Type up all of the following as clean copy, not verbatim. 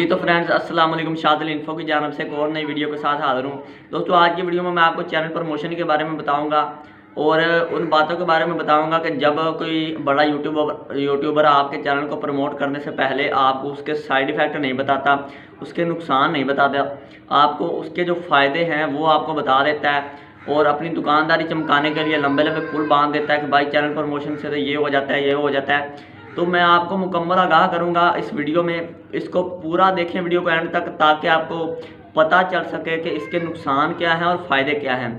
जी तो फ्रेंड्स अस्सलाम वालेकुम, शादिल इन्फो की जानब से एक और नई वीडियो के साथ हाज़िर हूँ। दोस्तों आज की वीडियो में मैं आपको चैनल प्रमोशन के बारे में बताऊंगा और उन बातों के बारे में बताऊंगा कि जब कोई बड़ा यूट्यूबर आपके चैनल को प्रमोट करने से पहले आपको उसके साइड इफ़ेक्ट नहीं बताता, उसके नुकसान नहीं बताता, आपको उसके जो फ़ायदे हैं वो आपको बता देता है और अपनी दुकानदारी चमकाने के लिए लंबे लंबे पुल बांध देता है कि भाई चैनल प्रमोशन से तो ये हो जाता है, ये हो जाता है। तो मैं आपको मुकम्मल आगाह करूंगा इस वीडियो में। इसको पूरा देखें वीडियो को एंड तक, ताकि आपको पता चल सके कि इसके नुकसान क्या हैं और फ़ायदे क्या हैं।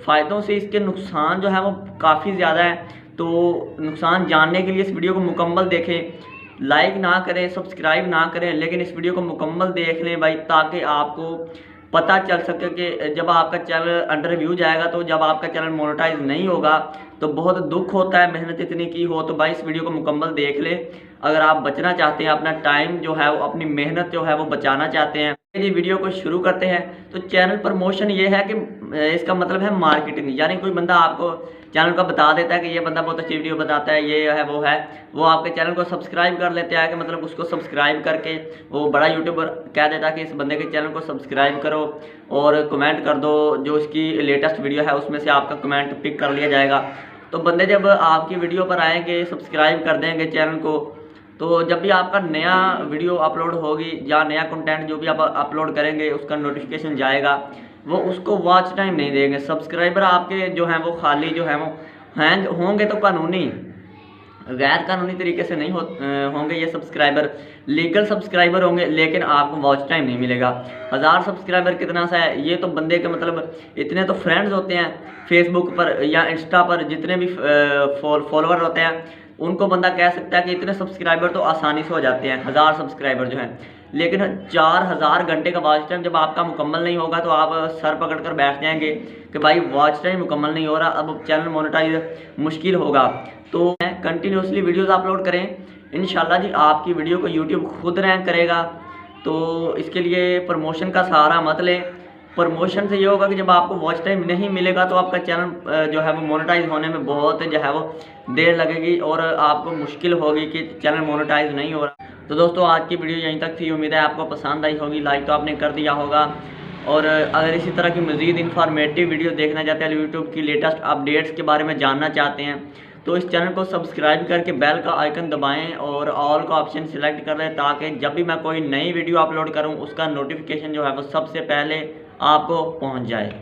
फ़ायदों से इसके नुकसान जो है वो काफ़ी ज़्यादा है। तो नुकसान जानने के लिए इस वीडियो को मुकम्मल देखें, लाइक ना करें, सब्सक्राइब ना करें, लेकिन इस वीडियो को मुकम्मल देख लें भाई, ताकि आपको पता चल सके कि जब आपका चैनल अंडर व्यू जाएगा, तो जब आपका चैनल मोनेटाइज नहीं होगा तो बहुत दुख होता है, मेहनत इतनी की हो। तो भाई इस वीडियो को मुकम्मल देख लें अगर आप बचना चाहते हैं, अपना टाइम जो है वो, अपनी मेहनत जो है वो बचाना चाहते हैं। ये वीडियो को शुरू करते हैं। तो चैनल प्रमोशन ये है कि इसका मतलब है मार्केटिंग, यानी कोई बंदा आपको चैनल का बता देता है कि ये बंदा बहुत अच्छी वीडियो बताता है, ये है वो है, वो आपके चैनल को सब्सक्राइब कर लेते हैं कि मतलब उसको सब्सक्राइब करके वो बड़ा यूट्यूबर कह देता है कि इस बंदे के चैनल को सब्सक्राइब करो और कमेंट कर दो, जो इसकी लेटेस्ट वीडियो है उसमें से आपका कमेंट पिक कर लिया जाएगा। तो बंदे जब आपकी वीडियो पर आएंगे, सब्सक्राइब कर देंगे चैनल को, तो जब भी आपका नया वीडियो अपलोड होगी या नया कंटेंट जो भी आप अपलोड करेंगे उसका नोटिफिकेशन जाएगा, वो उसको वॉच टाइम नहीं देंगे। सब्सक्राइबर आपके जो हैं वो खाली जो हैं वो हैंग होंगे, तो कानूनी गैर कानूनी तरीके से नहीं होंगे ये सब्सक्राइबर, लीगल सब्सक्राइबर होंगे, लेकिन आपको वॉच टाइम नहीं मिलेगा। 1000 सब्सक्राइबर कितना सा है, ये तो बंदे के मतलब इतने तो फ्रेंड्स होते हैं फेसबुक पर या इंस्टा पर, जितने भी फॉलोअर होते हैं उनको बंदा कह सकता है कि इतने सब्सक्राइबर तो आसानी से हो जाते हैं, 1000 सब्सक्राइबर जो हैं। लेकिन 4000 घंटे का वॉच टाइम जब आपका मुकम्मल नहीं होगा तो आप सर पकड़ कर बैठ जाएंगे कि भाई वॉच टाइम मुकम्मल नहीं हो रहा, अब चैनल मोनेटाइज मुश्किल होगा। तो कंटिन्यूसली वीडियोस अपलोड करें, इंशाल्लाह जी आपकी वीडियो को यूट्यूब खुद रैंक करेगा। तो इसके लिए प्रमोशन का सहारा मत लें। प्रमोशन से ये होगा कि जब आपको वॉच टाइम नहीं मिलेगा तो आपका चैनल जो है वो मोनेटाइज होने में बहुत जो है वो देर लगेगी और आपको मुश्किल होगी कि चैनल मोनेटाइज नहीं हो रहा। तो दोस्तों आज की वीडियो यहीं तक थी, उम्मीद है आपको पसंद आई होगी। लाइक तो आपने कर दिया होगा, और अगर इसी तरह की मज़ीद इन्फॉर्मेटिव वीडियो देखना चाहते हैं, यूट्यूब की लेटेस्ट अपडेट्स के बारे में जानना चाहते हैं, तो इस चैनल को सब्सक्राइब करके बेल का आइकन दबाएं और ऑल का ऑप्शन सिलेक्ट कर लें, ताकि जब भी मैं कोई नई वीडियो अपलोड करूं उसका नोटिफिकेशन जो है वो सबसे पहले आपको पहुंच जाए।